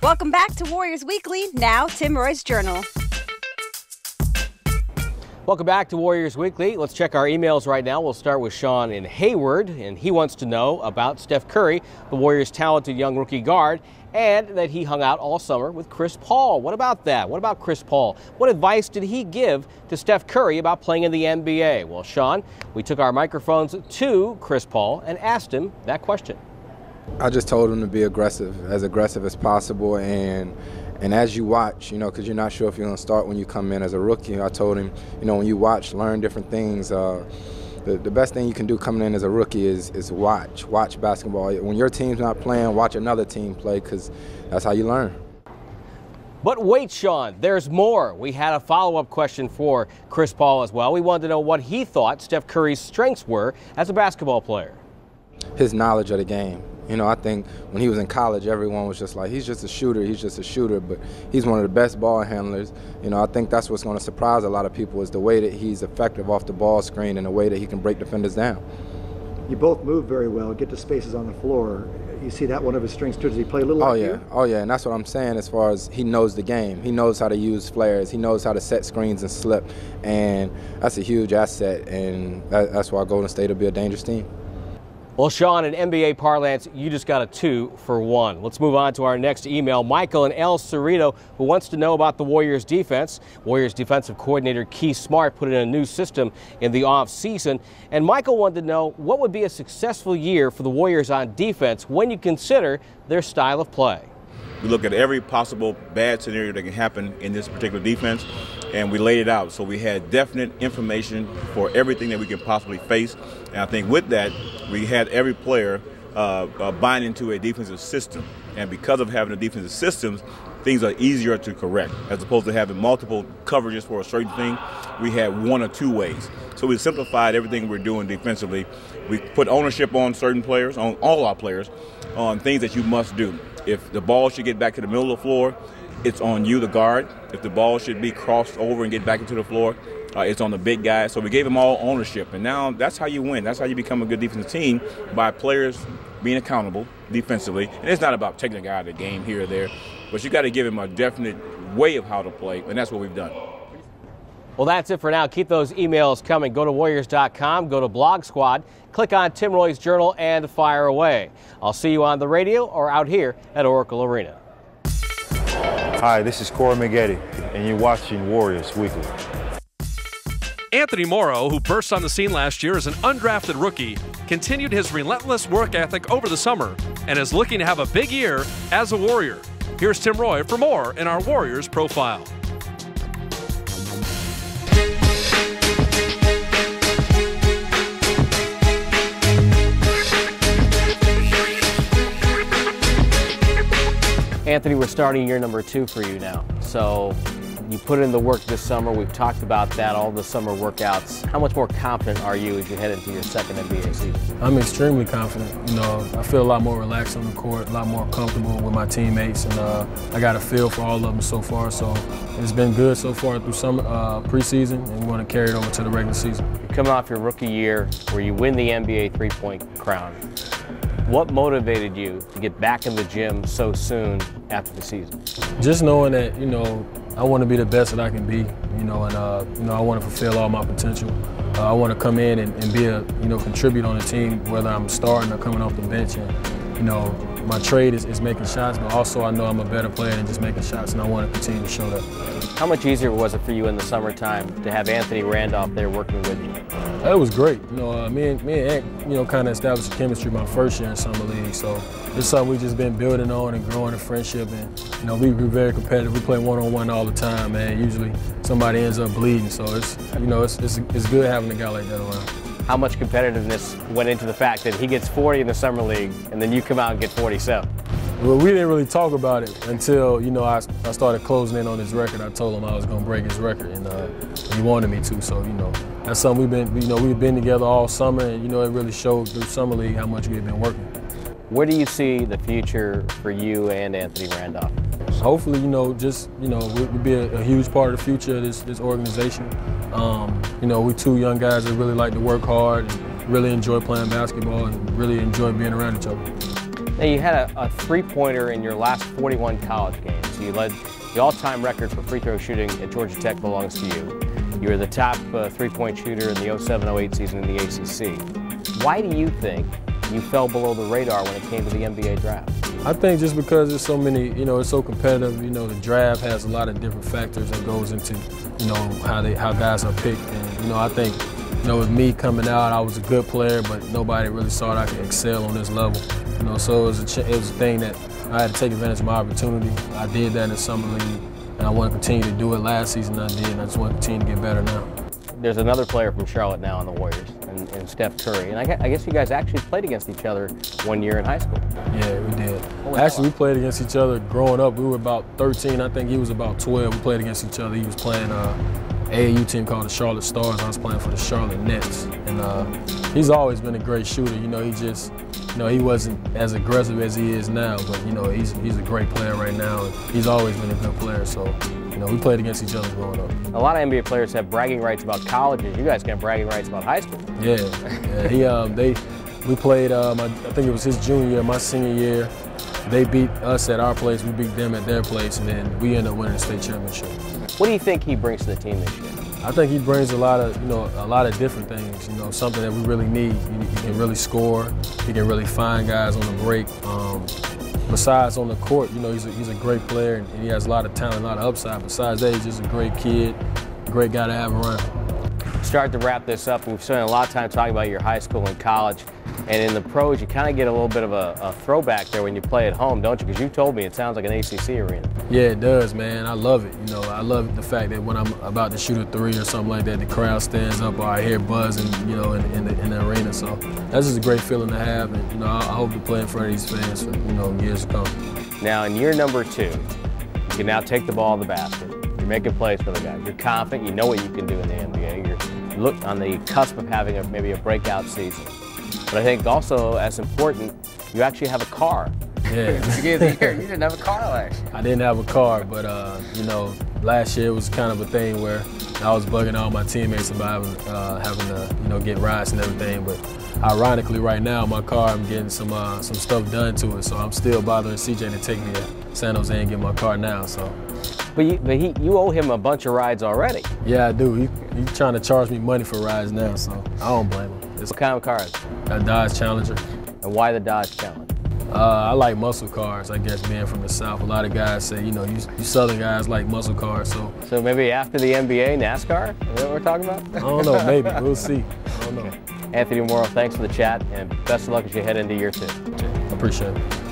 Welcome back to Warriors Weekly. Now, Tim Roy's Journal. Welcome back to Warriors Weekly. Let's check our emails right now. We'll start with Sean in Hayward, and he wants to know about Steph Curry, the Warriors' talented young rookie guard, and that he hung out all summer with Chris Paul. What about that? What about Chris Paul? What advice did he give to Steph Curry about playing in the NBA? Well, Sean, we took our microphones to Chris Paul and asked him that question. I just told him to be aggressive as possible, and as you watch, because you're not sure if you're going to start when you come in as a rookie, I told him, when you watch, learn different things. The best thing you can do coming in as a rookie is watch basketball. When your team's not playing, watch another team play, because that's how you learn. But wait, Sean, there's more. We had a follow-up question for Chris Paul as well. We wanted to know what he thought Steph Curry's strengths were as a basketball player. His knowledge of the game. I think when he was in college, everyone was just like, he's just a shooter, but he's one of the best ball handlers. I think that's what's going to surprise a lot of people is the way that he's effective off the ball screen and the way that he can break defenders down. You both move very well, get to spaces on the floor. You see that one of his strengths too? Does he play a little like you? Oh, yeah, and that's what I'm saying as far as he knows the game. He knows how to use flares. He knows how to set screens and slip, and that's a huge asset, and that's why Golden State will be a dangerous team. Well, Sean, in NBA parlance, you just got a 2 for 1. Let's move on to our next email. Michael in El Cerrito, who wants to know about the Warriors' defense. Warriors defensive coordinator Keith Smart put in a new system in the offseason. And Michael wanted to know what would be a successful year for the Warriors on defense when you consider their style of play. We look at every possible bad scenario that can happen in this particular defense, and we laid it out. So we had definite information for everything that we can possibly face. And I think with that, we had every player bind into a defensive system. And because of having a defensive system, things are easier to correct. As opposed to having multiple coverages for a certain thing, we had 1 or 2 ways. So we simplified everything we're doing defensively. We put ownership on certain players, on all our players, on things that you must do. If the ball should get back to the middle of the floor, it's on you, the guard. If the ball should be crossed over and get back into the floor, it's on the big guy. So we gave them all ownership. And now that's how you win. That's how you become a good defensive team, by players being accountable defensively. And it's not about taking a guy out of the game here or there, but you got to give him a definite way of how to play, and that's what we've done. Well, that's it for now. Keep those emails coming. Go to Warriors.com, go to Blog Squad, click on Tim Roy's Journal, and fire away. I'll see you on the radio or out here at Oracle Arena. Hi, this is Corey Maggette, and you're watching Warriors Weekly. Anthony Morrow, who burst on the scene last year as an undrafted rookie, continued his relentless work ethic over the summer and is looking to have a big year as a Warrior. Here's Tim Roy for more in our Warriors profile. Anthony, we're starting year number 2 for you now. So you put in the work this summer. We've talked about that, all the summer workouts. How much more confident are you as you head into your second NBA season? I'm extremely confident. I feel a lot more relaxed on the court, a lot more comfortable with my teammates, and I got a feel for all of them so far. So it's been good so far through summer preseason, and we want to carry it over to the regular season. You're coming off your rookie year where you win the NBA three-point crown. What motivated you to get back in the gym so soon after the season? Just knowing that, I want to be the best that I can be, and I want to fulfill all my potential. I want to come in and be contribute on the team, whether I'm starting or coming off the bench. And, my trade is making shots, but also I know I'm a better player than just making shots, and I want to continue to show that. How much easier was it for you in the summertime to have Anthony Randolph there working with you? It was great. Me and Ant, kind of established a chemistry my first year in summer league. So it's something we've just been building on and growing a friendship. And we grew very competitive. We play one-on-one all the time, man. Usually somebody ends up bleeding. So it's good having a guy like that around. How much competitiveness went into the fact that he gets 40 in the summer league and then you come out and get 47? Well, we didn't really talk about it until, I started closing in on his record. I told him I was going to break his record, and he wanted me to. So, that's something we've been together all summer, and, it really showed through summer league how much we've been working. Where do you see the future for you and Anthony Randolph? Hopefully, we'll be a huge part of the future of this organization. We 2 young guys that really like to work hard and really enjoy playing basketball and really enjoy being around each other. Now, you had a three-pointer in your last 41 college games. You led the all-time record for free throw shooting at Georgia Tech belongs to you. You were the top three-point shooter in the 07-08 season in the ACC. Why do you think you fell below the radar when it came to the NBA draft? I think just because there's so many, it's so competitive. The draft has a lot of different factors that goes into, how guys are picked. And I think, with me coming out, I was a good player, but nobody really saw that I could excel on this level. So it was a thing that I had to take advantage of my opportunity. I did that in the summer league, and I want to continue to do it. Last season I did, and I just want to continue to get better now. There's another player from Charlotte now on the Warriors, and Steph Curry. And I guess you guys actually played against each other one year in high school. Yeah, we did. Actually, we played against each other growing up. We were about 13. I think he was about 12. We played against each other. He was playing AAU team called the Charlotte Stars. I was playing for the Charlotte Nets. And he's always been a great shooter. He just, he wasn't as aggressive as he is now, but, he's a great player right now. And he's always been a good player. So, we played against each other growing up. A lot of NBA players have bragging rights about colleges. You guys got bragging rights about high school. Yeah. We played, I think it was his junior year, my senior year. They beat us at our place, we beat them at their place, and then we ended up winning the state championship. What do you think he brings to the team this year? I think he brings a lot of different things, something that we really need. He can really score, he can really find guys on the break. Besides on the court, he's a great player and he has a lot of talent, a lot of upside. Besides that, he's just a great kid, great guy to have around. Starting to wrap this up, we've spent a lot of time talking about your high school and college. And in the pros, you kind of get a little bit of a throwback there when you play at home, don't you? Because you told me it sounds like an ACC arena. Yeah, it does, man. I love it. I love the fact that when I'm about to shoot a three or something like that, the crowd stands up or I hear buzzing, in the arena. So that's just a great feeling to have. And, I hope to play in front of these fans for, years to come. Now, in year number 2, you can now take the ball in the basket. You're making plays for the guys. You're confident. You know what you can do in the NBA. You're on the cusp of having maybe a breakout season. But I think also, as important, you actually have a car. Yeah. You didn't have a car last year. I didn't have a car, but, last year was kind of a thing where I was bugging all my teammates about having to, get rides and everything. But ironically, right now, my car, I'm getting some stuff done to it. So I'm still bothering CJ to take me to San Jose and get my car now. So. But you owe him a bunch of rides already. Yeah, I do. He's trying to charge me money for rides now, so I don't blame him. What kind of car is it? A Dodge Challenger. And why the Dodge Challenger? I like muscle cars, I guess, being from the South. A lot of guys say, you Southern guys like muscle cars, so. So maybe after the NBA, NASCAR? Is that what we're talking about? I don't know, maybe. We'll see. I don't know. Anthony Morrow, thanks for the chat, and best of luck as you head into year 2. Appreciate it.